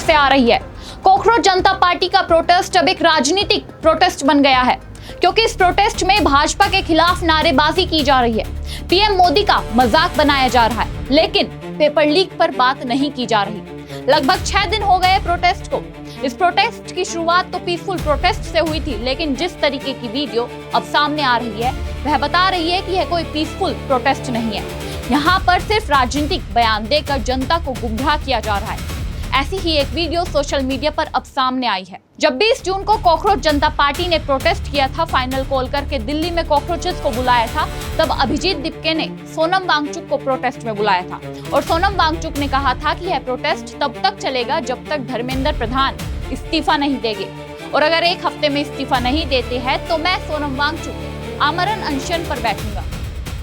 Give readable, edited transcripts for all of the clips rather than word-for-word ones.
से आ रही है। कॉकरोच जनता पार्टी का प्रोटेस्ट अब एक राजनीतिक प्रोटेस्ट बन गया है, क्योंकि इस प्रोटेस्ट में भाजपा के खिलाफ नारेबाजी की जा रही है, पीएम मोदी का मजाक बनाया जा रहा है, लेकिन पेपर लीक पर बात नहीं की जा रही। लगभग 6 दिन हो गए प्रोटेस्ट को। इस प्रोटेस्ट की शुरुआत तो पीसफुल प्रोटेस्ट से हुई थी, लेकिन जिस तरीके की वीडियो अब सामने आ रही है वह बता रही है कि यह कोई पीसफुल प्रोटेस्ट नहीं है। यहाँ पर सिर्फ राजनीतिक बयान देकर जनता को गुमराह किया जा रहा है। ऐसी ही एक वीडियो सोशल मीडिया पर अब सामने आई है। जब 20 जून को कॉकरोच जनता पार्टी ने प्रोटेस्ट किया था, फाइनल कॉल करके दिल्ली में कॉकरोचेस को बुलाया था, तब अभिजीत दीपके ने सोनम वांगचुक को प्रोटेस्ट में बुलाया था और सोनम वांगचुक ने कहा था कि यह प्रोटेस्ट तब तक चलेगा जब तक धर्मेंद्र प्रधान इस्तीफा नहीं देंगे, और अगर 1 हफ्ते में इस्तीफा नहीं देते हैं तो मैं सोनम वांगचुक आमरण अनशन पर बैठूंगा।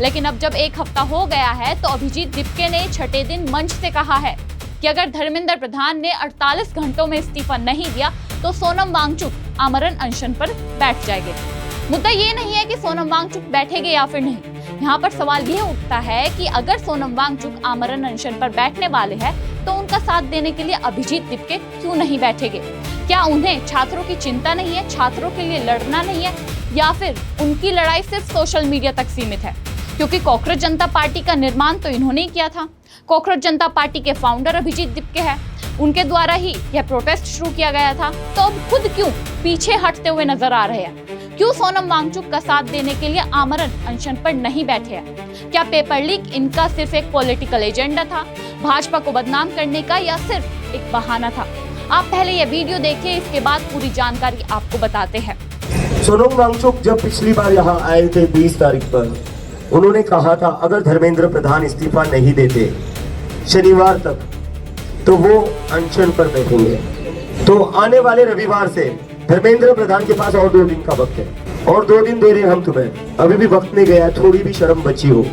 लेकिन अब जब 1 हफ्ता हो गया है तो अभिजीत दीपके ने छठे दिन मंच से कहा है कि अगर धर्मेंद्र प्रधान ने 48 घंटों में इस्तीफा नहीं दिया तो सोनम वांगचुक आमरण अनशन पर बैठ जाएंगे। मुद्दा ये नहीं है कि सोनम वांगचुक बैठेंगे या फिर नहीं। यहाँ पर सवाल यह उठता है कि अगर सोनम वांगचुक आमरण अनशन पर बैठने वाले हैं तो उनका साथ देने के लिए अभिजीत दीपके क्यों नहीं बैठेंगे? क्या उन्हें छात्रों की चिंता नहीं है, छात्रों के लिए लड़ना नहीं है, या फिर उनकी लड़ाई सिर्फ सोशल मीडिया तक सीमित है? क्योंकि कॉकरोच जनता पार्टी का निर्माण तो इन्होंने ही किया था। कॉकरोच जनता पार्टी के फाउंडर अभिजीत दीपके हैं, उनके द्वारा ही यह प्रोटेस्ट शुरू किया गया था। तो अब खुद क्यों पीछे हटते हुए नजर आ रहे हैं? क्यों सोनम वांगचुक का साथ देने के लिए आमरण अनशन पर नहीं बैठे हैं? क्या पेपर लीक इनका सिर्फ एक पॉलिटिकल एजेंडा था, भाजपा को बदनाम करने का, या सिर्फ एक बहाना था? आप पहले यह वीडियो देखिए, इसके बाद पूरी जानकारी आपको बताते हैं। सोनम वांगचुक जब पिछली बार यहाँ आए थे 20 तारीख पर, उन्होंने कहा था अगर धर्मेंद्र प्रधान इस्तीफा नहीं देते शनिवार तक तो वो अनशन पर बैठेंगे। तो आने वाले रविवार से धर्मेंद्र प्रधान के पास और 2 दिन का वक्त है, और 2 दिन दे रहे हैं हम तुम्हें। अभी भी वक्त नहीं गया, थोड़ी भी शर्म बची हो,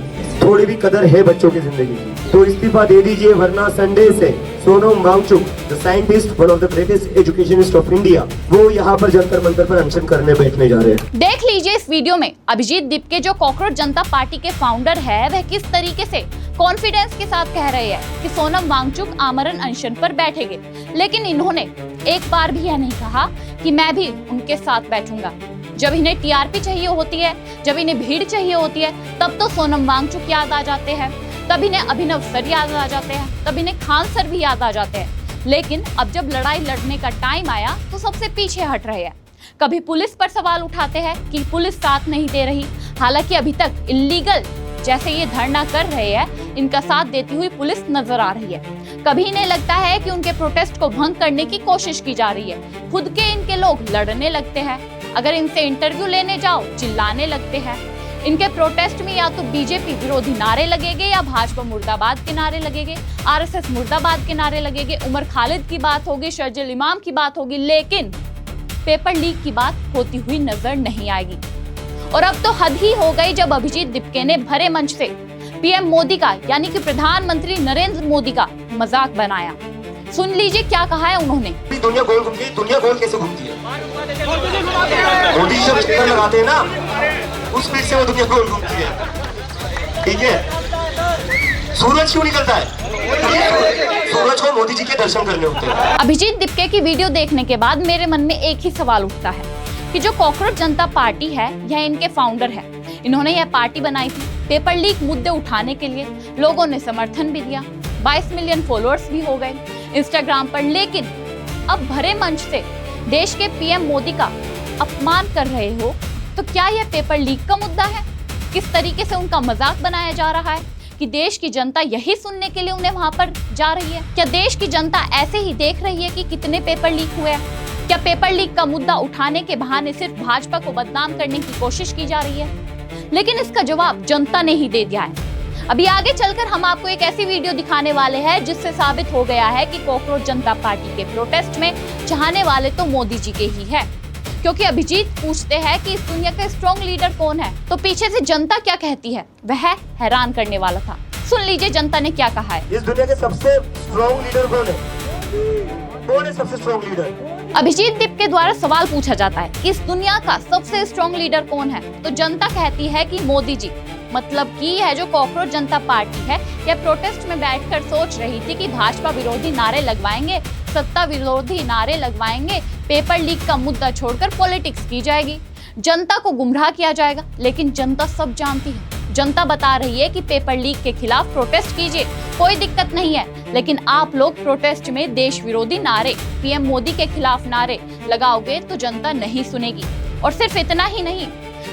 थोड़ी भी कदर है बच्चों की जिंदगी की, तो इस्तीफा दे दीजिए, वरना संडे से Sonam Wangchuk, the scientist, one of the greatest educationist of India, वो यहाँ पर जंतर मंतर पर अनशन करने बैठने जा रहे हैं। देख लीजिए इस वीडियो में अभिजीत दीपके, जो कॉकरोच जनता पार्टी के फाउंडर है, वह किस तरीके से कॉन्फिडेंस के साथ कह रहे हैं कि सोनम वांगचुक आमरण अनशन पर बैठेंगे, लेकिन इन्होंने एक बार भी यह नहीं कहा कि मैं भी उनके साथ बैठूंगा। जब इन्हें टीआरपी चाहिए होती है, जब इन्हें भीड़ चाहिए होती है, तब तो सोनम वांगचुक याद आ जाते हैं, तब इन्हें अभिनव सर याद आ जाते हैं, तब इन्हें खान सर भी याद आ जाते हैं। लेकिन अब जब लड़ाई लड़ने का टाइम आया तो सबसे पीछे हट रहे हैं। कभी पुलिस पर सवाल उठाते हैं कि पुलिस साथ नहीं दे रही, हालांकि अभी तक इल्लीगल जैसे ये धरना कर रहे हैं, इनका साथ देती हुई पुलिस नजर आ रही है। कभी इन्हें लगता है कि उनके प्रोटेस्ट को भंग करने की कोशिश की जा रही है, खुद के इनके लोग लड़ने लगते हैं। अगर इनसे इंटरव्यू लेने जाओ चिल्लाने लगते हैं। इनके प्रोटेस्ट में या तो बीजेपी विरोधी नारे लगेंगे, या भाजपा मुर्दाबाद के नारे लगेंगे, आरएसएस मुर्दाबाद के नारे लगेंगे, उमर खालिद की बात होगी, शर्जिल इमाम की बात होगी, लेकिन पेपर लीक की बात होती हुई नजर नहीं आएगी। और अब तो हद ही हो गई जब अभिजीत दीपके ने भरे मंच से पीएम मोदी का, यानी कि प्रधानमंत्री नरेंद्र मोदी का मजाक बनाया। सुन लीजिए क्या कहा है उन्होंने। दुनिया गोल घूमती है, दुनिया गोल कैसे घूमती है? मोदी जब चक्कर लगाते हैं ना, उस स्पीड से वो दुनिया गोल घूमती है। ठीक है, सूरज क्यों निकलता है? सूरज को मोदी जी के दर्शन करने होते हैं। अभिजीत दीपके की वीडियो देखने के बाद मेरे मन में एक ही सवाल उठता है कि जो कॉकरोच जनता पार्टी है, यह इनके फाउंडर है। इन्होंने यह पार्टी बनाई थी पेपर लीक मुद्दे उठाने के लिए। लोगों ने समर्थन भी दिया, 22 मिलियन फॉलोअर्स भी हो गए इंस्टाग्राम पर। लेकिन अब भरे मंच से देश के पीएम मोदी का अपमान कर रहे हो, तो क्या यह पेपर लीक का मुद्दा है? किस तरीके से उनका मजाक बनाया जा रहा है कि देश की जनता यही सुनने के लिए उन्हें वहां पर जा रही है? क्या देश की जनता ऐसे ही देख रही है कि कितने पेपर लीक हुए हैं? क्या पेपर लीक का मुद्दा उठाने के बहाने सिर्फ भाजपा को बदनाम करने की कोशिश की जा रही है? लेकिन इसका जवाब जनता ने ही दे दिया है। अभी आगे चलकर हम आपको एक ऐसी वीडियो दिखाने वाले हैं जिससे साबित हो गया है कि कॉकरोच जनता पार्टी के प्रोटेस्ट में चाहने वाले तो मोदी जी के ही है। क्योंकि अभिजीत पूछते हैं कि इस दुनिया का स्ट्रॉन्ग लीडर कौन है, तो पीछे से जनता क्या कहती है वह हैरान करने वाला था। सुन लीजिए जनता ने क्या कहा है। इस दुनिया के सबसे स्ट्रॉन्ग लीडर कौन है? कौन है सबसे स्ट्रॉन्ग लीडर? अभिजीत दीप के द्वारा सवाल पूछा जाता है कि इस दुनिया का सबसे स्ट्रॉन्ग लीडर कौन है, तो जनता कहती है कि मोदी जी। मतलब कि यह जो कॉकरोच जनता पार्टी है, यह प्रोटेस्ट में बैठकर सोच रही थी कि भाजपा विरोधी नारे लगवाएंगे, सत्ता विरोधी नारे लगवाएंगे, पेपर लीक का मुद्दा छोड़कर पॉलिटिक्स की जाएगी, जनता को गुमराह किया जाएगा। लेकिन जनता सब जानती है। जनता बता रही है कि पेपर लीक के खिलाफ प्रोटेस्ट कीजिए, कोई दिक्कत नहीं है, लेकिन आप लोग प्रोटेस्ट में देश विरोधी नारे, पीएम मोदी के खिलाफ नारे लगाओगे तो जनता नहीं सुनेगी। और सिर्फ इतना ही नहीं,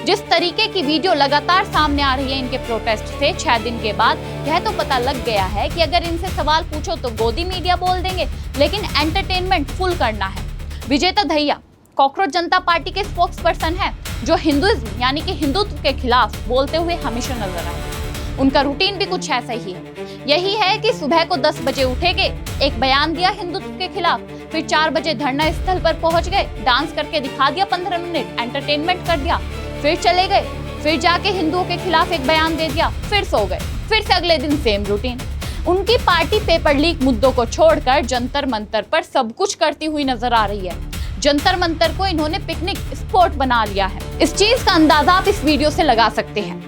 जिस तरीके की वीडियो लगातार सामने आ रही है इनके प्रोटेस्ट से 6 दिन के बाद, यह तो पता लग गया है कि अगर इनसे सवाल पूछो तो गोदी मीडिया बोल देंगे, लेकिन एंटरटेनमेंट फुल करना है। विजेता दहिया कॉकरोच जनता पार्टी के स्पोक्स पर्सन है, जो हिंदुइज्म यानी कि हिंदुत्व के खिलाफ बोलते हुए हमेशा नजर आए। उनका रूटीन भी कुछ ऐसा ही है। यही है कि सुबह को 10 बजे उठेंगे, एक बयान दिया हिंदुत्व के खिलाफ, फिर 4 बजे धरना स्थल पर पहुंच गए, डांस करके दिखा दिया 15 मिनट, एंटरटेनमेंट कर दिया, फिर चले गए, फिर जाके हिंदुओं के खिलाफ एक बयान दे दिया, फिर सो गए, फिर से अगले दिन सेम रूटीन। उनकी पार्टी पेपर लीक मुद्दों को छोड़कर जंतर मंतर पर सब कुछ करती हुई नजर आ रही है। जंतर मंतर को इन्होंने पिकनिक स्पॉट बना लिया है। इस चीज का अंदाजा आप इस वीडियो से लगा सकते हैं।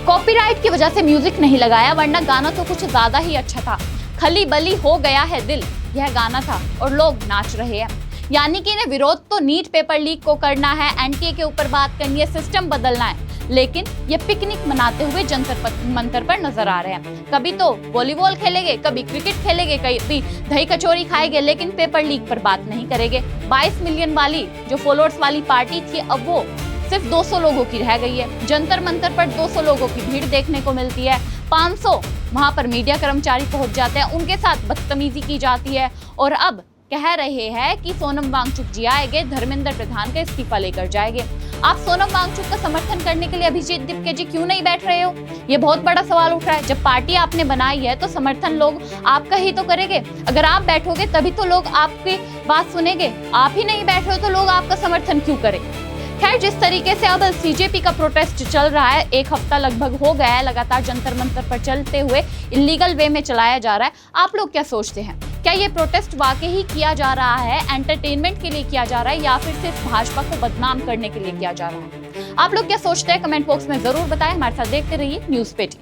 कॉपीराइट की वजह से म्यूजिक नहीं लगाया, वरना गाना तो कुछ ज्यादा ही अच्छा था। खली बली हो गया है दिल, यह गाना था और लोग नाच रहे हैं। यानी कि इन्हें विरोध तो नीट पेपर लीक को करना है, एनटीए के ऊपर बात करनी है, सिस्टम बदलना है, लेकिन ये पिकनिक मनाते हुए जंतर मंतर पर नजर आ रहे हैं। कभी तो वॉलीबॉल खेलेंगे, कभी क्रिकेट खेलेंगे, कभी दही कचौरी खाएंगे, लेकिन पेपर लीक पर बात नहीं करेंगे। 22 मिलियन वाली जो फॉलोअर्स वाली पार्टी थी, अब वो सिर्फ 200 लोगों की रह गई है। जंतर मंतर पर 200 लोगों की भीड़ देखने को मिलती है। 500 वहां पर मीडिया कर्मचारी पहुंच जाते हैं, उनके साथ बदतमीजी की जाती है। और अब कह रहे हैं कि सोनम वांगचुक जी आएंगे, धर्मेंद्र प्रधान का इस्तीफा लेकर जाएंगे। आप सोनम वांगचुक का समर्थन करने के लिए अभिजीत दीपके जी क्यों नहीं बैठ रहे हो? ये बहुत बड़ा सवाल उठ रहा है। जब पार्टी आपने बनाई है तो समर्थन लोग आपका ही तो करेंगे। अगर आप बैठोगे तभी तो लोग आपकी बात सुनेंगे। आप ही नहीं बैठ रहे हो तो लोग आपका समर्थन क्यों करें? खैर, जिस तरीके से अब सीजेपी का प्रोटेस्ट चल रहा है, 1 हफ्ता लगभग हो गया है लगातार जंतर मंतर पर चलते हुए, इलीगल वे में चलाया जा रहा है। आप लोग क्या सोचते हैं? क्या ये प्रोटेस्ट वाकई ही किया जा रहा है, एंटरटेनमेंट के लिए किया जा रहा है, या फिर सिर्फ भाजपा को बदनाम करने के लिए किया जा रहा है? आप लोग क्या सोचते हैं? कमेंट बॉक्स में जरूर बताएं। हमारे साथ देखते रहिए न्यूज़ पेटी।